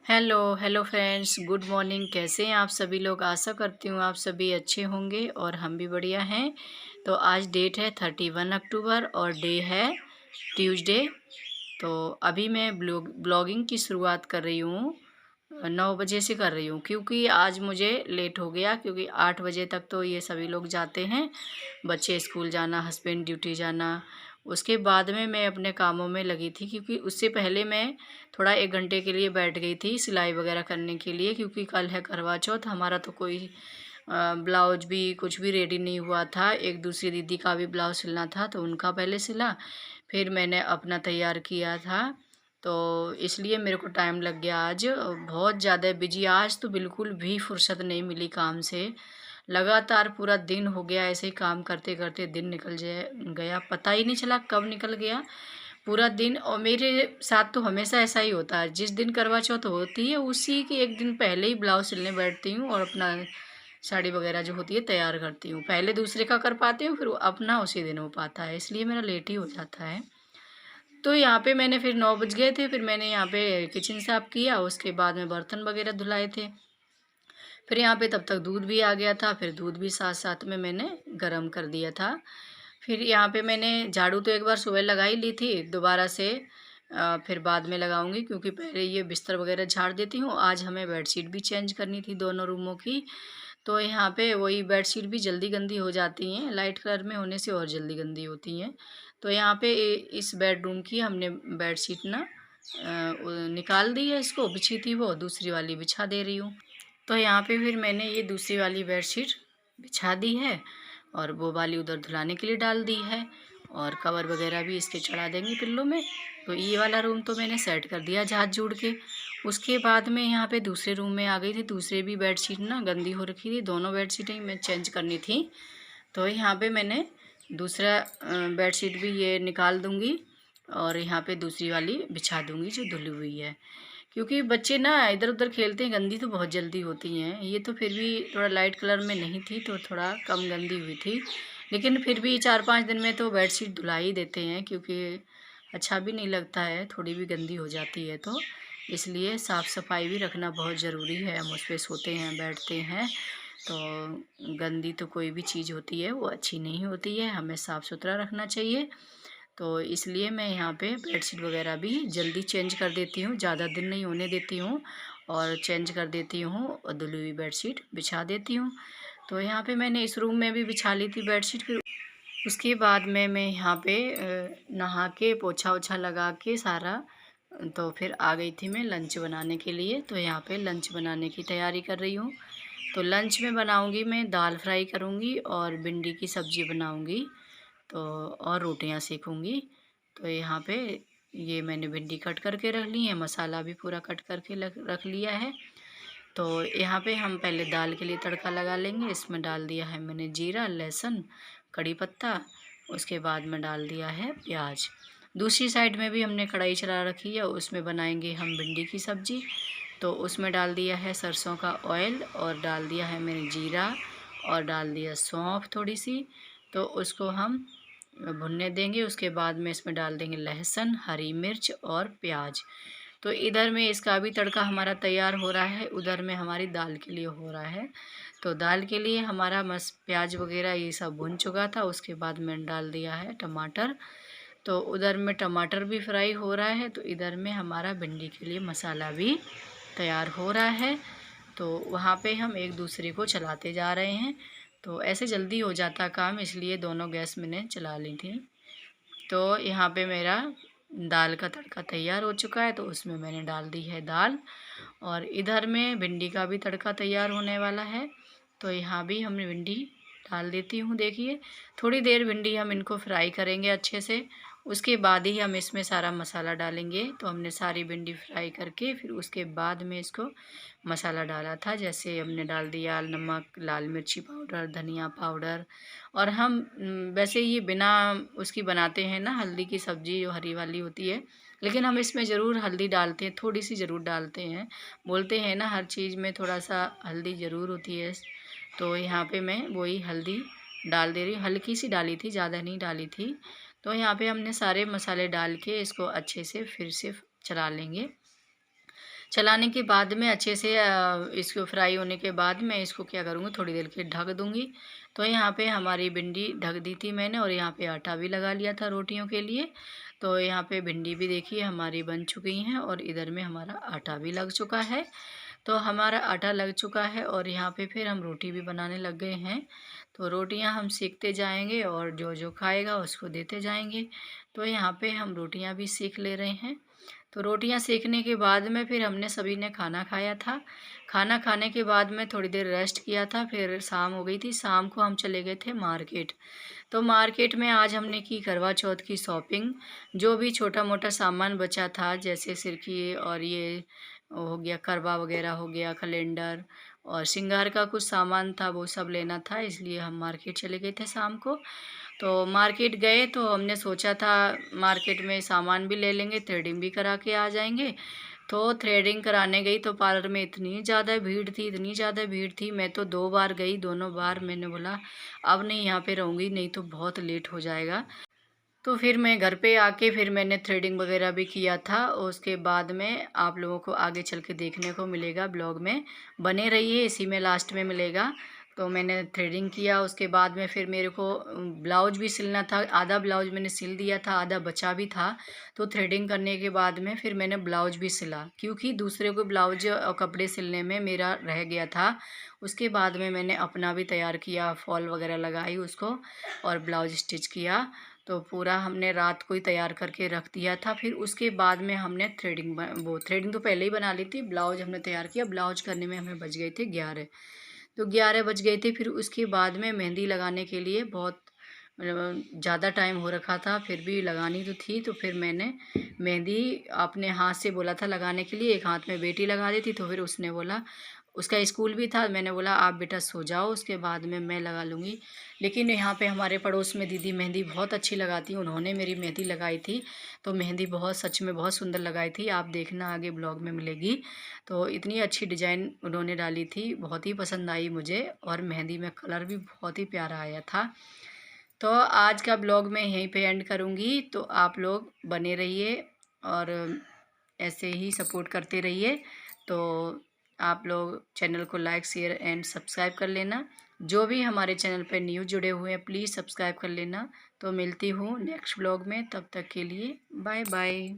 Hello hello friends, good morning. कैसे हैं आप सभी लोग? आशा करती हूँ आप सभी अच्छे होंगे और हम भी बढ़िया हैं। तो आज डेट है 31 अक्टूबर और डे है ट्यूसडे। तो अभी मैं ब्लॉगिंग की शुरुआत कर रही हूँ। 9 बजे से कर रही हूँ क्योंकि आज मुझे लेट हो गया, क्योंकि 8 बजे तक तो ये सभी लोग जाते हैं, बच्चे स्कूल जाना, हस्बैंड ड्यूटी जाना। उसके बाद में मैं अपने कामों में लगी थी, क्योंकि उससे पहले मैं थोड़ा 1 घंटे के लिए बैठ गई थी सिलाई वगैरह करने के लिए, क्योंकि कल है करवा चौथ। हमारा तो कोई ब्लाउज भी कुछ भी रेडी नहीं हुआ था। एक दूसरी दीदी का भी ब्लाउज सिलना था तो उनका पहले सिला, फिर मैंने अपना तैयार किया था। तो इसलिए मेरे को टाइम लग गया। आज बहुत ज़्यादा बिजी, आज तो बिल्कुल भी फुर्सत नहीं मिली काम से। लगातार पूरा दिन हो गया ऐसे ही काम करते करते, दिन निकल जाए गया, पता ही नहीं चला कब निकल गया पूरा दिन। और मेरे साथ तो हमेशा ऐसा ही होता है, जिस दिन करवा चौथ होती है उसी के एक दिन पहले ही ब्लाउज सिलने बैठती हूँ और अपना साड़ी वगैरह जो होती है तैयार करती हूँ। पहले दूसरे का कर पाती हूँ, फिर अपना उसी दिन हो पाता है, इसलिए मेरा लेट ही हो जाता है। तो यहाँ पे मैंने फिर 9 बज गए थे, फिर मैंने यहाँ पे किचन साफ किया, उसके बाद में बर्तन वगैरह धुलाए थे। फिर यहाँ पे तब तक दूध भी आ गया था, फिर दूध भी साथ साथ में मैंने गरम कर दिया था। फिर यहाँ पे मैंने झाड़ू तो एक बार सुबह लगा ही ली थी, दोबारा से फिर बाद में लगाऊंगी, क्योंकि पहले ये बिस्तर वगैरह झाड़ देती हूँ। आज हमें बेडशीट भी चेंज करनी थी दोनों रूमों की। तो यहाँ पे वही बेडशीट भी जल्दी गंदी हो जाती हैं, लाइट कलर में होने से और जल्दी गंदी होती हैं। तो यहाँ पे इस बेडरूम की हमने बेडशीट ना निकाल दी है, इसको बिछी थी वो, दूसरी वाली बिछा दे रही हूँ। तो यहाँ पे फिर मैंने ये दूसरी वाली बेडशीट बिछा दी है और वो वाली उधर धुलाने के लिए डाल दी है, और कवर वगैरह भी इसके चढ़ा देंगे पिल्लों में। तो ये वाला रूम तो मैंने सेट कर दिया झाड़ झूड़ के। उसके बाद में यहाँ पे दूसरे रूम में आ गई थी। दूसरे भी बेडशीट ना गंदी हो रखी थी, दोनों बेडशीटें मैं चेंज करनी थी। तो यहाँ पे मैंने दूसरा बेडशीट भी ये निकाल दूँगी और यहाँ पे दूसरी वाली बिछा दूँगी जो धुली हुई है, क्योंकि बच्चे ना इधर उधर खेलते हैं, गंदी तो बहुत जल्दी होती हैं। ये तो फिर भी थोड़ा लाइट कलर में नहीं थी तो थोड़ा कम गंदी हुई थी, लेकिन फिर भी 4-5 दिन में तो बेडशीट धुला ही देते हैं, क्योंकि अच्छा भी नहीं लगता है थोड़ी भी गंदी हो जाती है तो। इसलिए साफ़ सफाई भी रखना बहुत ज़रूरी है। हम उस पर सोते हैं, बैठते हैं, तो गंदी तो कोई भी चीज़ होती है वो अच्छी नहीं होती है, हमें साफ़ सुथरा रखना चाहिए। तो इसलिए मैं यहाँ पे बेडशीट वगैरह भी जल्दी चेंज कर देती हूँ, ज़्यादा दिन नहीं होने देती हूँ और चेंज कर देती हूँ और धुली हुई बेडशीट बिछा देती हूँ। तो यहाँ पे मैंने इस रूम में भी बिछा ली थी बेडशीट। फिर उसके बाद में मैं यहाँ पे नहा के पोछा ओछा लगा के सारा, तो फिर आ गई थी मैं लंच बनाने के लिए। तो यहाँ पे लंच बनाने की तैयारी कर रही हूँ। तो लंच में बनाऊँगी मैं दाल फ्राई करूँगी और भिंडी की सब्ज़ी बनाऊँगी, तो और रोटियां सेकूँगी। तो यहाँ पे ये मैंने भिंडी कट करके रख ली है, मसाला भी पूरा कट करके रख लिया है। तो यहाँ पे हम पहले दाल के लिए तड़का लगा लेंगे। इसमें डाल दिया है मैंने जीरा, लहसुन, कड़ी पत्ता, उसके बाद में डाल दिया है प्याज। दूसरी साइड में भी हमने कढ़ाई चला रखी है, उसमें बनाएंगे हम भिंडी की सब्ज़ी। तो उसमें डाल दिया है सरसों का ऑयल और डाल दिया है मैंने जीरा और डाल दिया सौंफ थोड़ी सी। तो उसको हम भुनने देंगे। उसके बाद में इसमें डाल देंगे लहसुन, हरी मिर्च और प्याज। तो इधर में इसका भी तड़का हमारा तैयार हो रहा है, उधर में हमारी दाल के लिए हो रहा है। तो दाल के लिए हमारा मस प्याज वगैरह ये सब भुन चुका था। उसके बाद मैंने डाल दिया है टमाटर। तो उधर में टमाटर भी फ्राई हो रहा है, तो इधर में हमारा भिंडी के लिए मसाला भी तैयार हो रहा है। तो वहाँ पे हम एक दूसरे को चलाते जा रहे हैं। तो ऐसे जल्दी हो जाता काम, इसलिए दोनों गैस मैंने चला ली थी। तो यहाँ पे मेरा दाल का तड़का तैयार हो चुका है, तो उसमें मैंने डाल दी है दाल। और इधर में भिंडी का भी तड़का तैयार होने वाला है, तो यहाँ भी हमने भिंडी डाल देती हूँ। देखिए थोड़ी देर भिंडी हम इनको फ्राई करेंगे अच्छे से, उसके बाद ही हम इसमें सारा मसाला डालेंगे। तो हमने सारी भिंडी फ्राई करके फिर उसके बाद में इसको मसाला डाला था, जैसे हमने डाल दिया नमक, लाल मिर्ची पाउडर, धनिया पाउडर। और हम वैसे ये बिना उसकी बनाते हैं ना, हल्दी की सब्ज़ी जो हरी वाली होती है, लेकिन हम इसमें ज़रूर हल्दी डालते हैं, थोड़ी सी ज़रूर डालते हैं। बोलते हैं ना हर चीज़ में थोड़ा सा हल्दी ज़रूर होती है। तो यहाँ पे मैं वही हल्दी डाल दे रही हूँ, हल्की सी डाली थी, ज़्यादा नहीं डाली थी। तो यहाँ पे हमने सारे मसाले डाल के इसको अच्छे से फिर से चला लेंगे। चलाने के बाद में अच्छे से इसको फ्राई होने के बाद मैं इसको क्या करूँगी, थोड़ी देर के ढक दूँगी। तो यहाँ पे हमारी भिंडी ढक दी थी मैंने और यहाँ पे आटा भी लगा लिया था रोटियों के लिए। तो यहाँ पे भिंडी भी देखिए हमारी बन चुकी हैं और इधर में हमारा आटा भी लग चुका है। तो हमारा आटा लग चुका है और यहाँ पे फिर हम रोटी भी बनाने लग गए हैं। तो रोटियां हम सेकते जाएंगे और जो जो खाएगा उसको देते जाएंगे। तो यहाँ पे हम रोटियां भी सेक ले रहे हैं। तो रोटियां सेकने के बाद में फिर हमने सभी ने खाना खाया था। खाना खाने के बाद में थोड़ी देर रेस्ट किया था, फिर शाम हो गई थी। शाम को हम चले गए थे मार्केट। तो मार्केट में आज हमने की करवा चौथ की शॉपिंग। जो भी छोटा मोटा सामान बचा था, जैसे सिरकी और ये हो गया, करवा वगैरह हो गया, कैलेंडर और श्रृंगार का कुछ सामान था, वो सब लेना था, इसलिए हम मार्केट चले गए थे शाम को। तो मार्केट गए तो हमने सोचा था मार्केट में सामान भी ले लेंगे, थ्रेडिंग भी करा के आ जाएंगे। तो थ्रेडिंग कराने गई तो पार्लर में इतनी ज़्यादा भीड़ थी, इतनी ज़्यादा भीड़ थी। मैं तो 2 बार गई, दोनों बार मैंने बोला अब नहीं यहाँ पे रहूँगी, नहीं तो बहुत लेट हो जाएगा। तो फिर मैं घर पे आके फिर मैंने थ्रेडिंग वगैरह भी किया था। उसके बाद में आप लोगों को आगे चल के देखने को मिलेगा, ब्लॉग में बने रहिए, इसी में लास्ट में मिलेगा। तो मैंने थ्रेडिंग किया, उसके बाद में फिर मेरे को ब्लाउज भी सिलना था। आधा ब्लाउज मैंने सिल दिया था, आधा बचा भी था। तो थ्रेडिंग करने के बाद में फिर मैंने ब्लाउज भी सिला, क्योंकि दूसरे को ब्लाउज और कपड़े सिलने में मेरा रह गया था। उसके बाद में मैंने अपना भी तैयार किया, फॉल वगैरह लगाई उसको और ब्लाउज स्टिच किया। तो पूरा हमने रात को ही तैयार करके रख दिया था। फिर उसके बाद में हमने थ्रेडिंग तो पहले ही बना ली थी। ब्लाउज हमने तैयार किया, ब्लाउज करने में हमें बज गए थे 11। तो 11 बज गए थे। फिर उसके बाद में मेहंदी लगाने के लिए बहुत ज़्यादा टाइम हो रखा था, फिर भी लगानी तो थी। तो फिर मैंने मेहंदी अपने हाथ से बोला था लगाने के लिए, एक हाथ में बेटी लगा दी थी। तो फिर उसने बोला, उसका स्कूल भी था, मैंने बोला आप बेटा सो जाओ, उसके बाद में मैं लगा लूँगी। लेकिन यहाँ पे हमारे पड़ोस में दीदी मेहंदी बहुत अच्छी लगाती, उन्होंने मेरी मेहंदी लगाई थी। तो मेहंदी बहुत, सच में बहुत सुंदर लगाई थी, आप देखना आगे ब्लॉग में मिलेगी। तो इतनी अच्छी डिज़ाइन उन्होंने डाली थी, बहुत ही पसंद आई मुझे और मेहंदी में कलर भी बहुत ही प्यारा आया था। तो आज का ब्लॉग मैं यहीं पे एंड करूँगी। तो आप लोग बने रहिए और ऐसे ही सपोर्ट करते रहिए। तो आप लोग चैनल को लाइक शेयर एंड सब्सक्राइब कर लेना। जो भी हमारे चैनल पे न्यू जुड़े हुए हैं प्लीज़ सब्सक्राइब कर लेना। तो मिलती हूँ नेक्स्ट ब्लॉग में, तब तक के लिए बाय बाय।